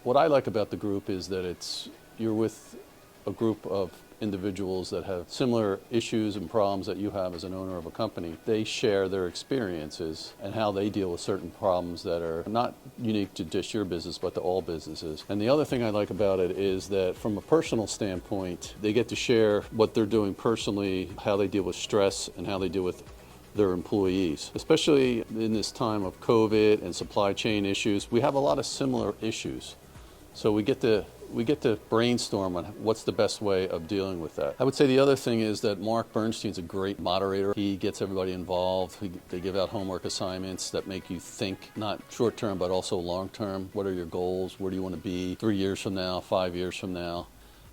What I like about the group is that you're with a group of individuals that have similar issues and problems that you have as an owner of a company. They share their experiences and how they deal with certain problems that are not unique to just your business, but to all businesses. And the other thing I like about it is that from a personal standpoint, they get to share what they're doing personally, how they deal with stress, and how they deal with their employees. Especially in this time of COVID and supply chain issues, we have a lot of similar issues. So we get to brainstorm on what's the best way of dealing with that. I would say the other thing is that Mark Bernstein's a great moderator. He gets everybody involved. They give out homework assignments that make you think, not short term, but also long term. What are your goals? Where do you want to be 3 years from now, 5 years from now?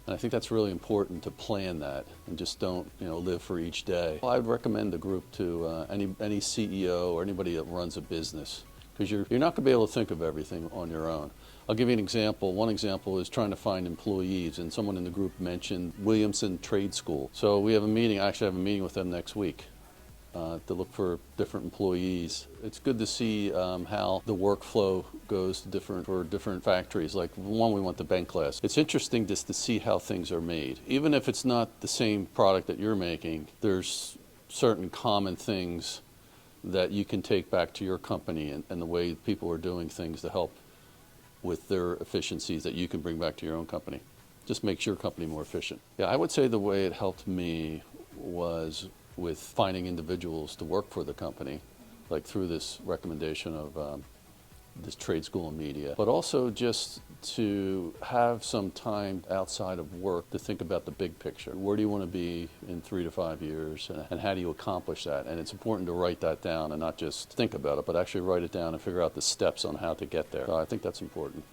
And I think that's really important to plan that and just don't, live for each day. Well, I would recommend the group to any CEO or anybody that runs a business, because you're not going to be able to think of everything on your own. I'll give you an example. One example is trying to find employees, and someone in the group mentioned Williamson Trade School. So we have a meeting, I actually have a meeting with them next week to look for different employees. It's good to see how the workflow goes for different factories. Like one, we went to bank class. It's interesting just to see how things are made. Even if it's not the same product that you're making, there's certain common things that you can take back to your company and the way people are doing things to help with their efficiencies that you can bring back to your own company. Just makes your company more efficient. Yeah, I would say the way it helped me was with finding individuals to work for the company, like through this recommendation of this trade school in media, but also just to have some time outside of work to think about the big picture. Where do you want to be in 3 to 5 years, and how do you accomplish that? And it's important to write that down and not just think about it, but actually write it down and figure out the steps on how to get there. So I think that's important.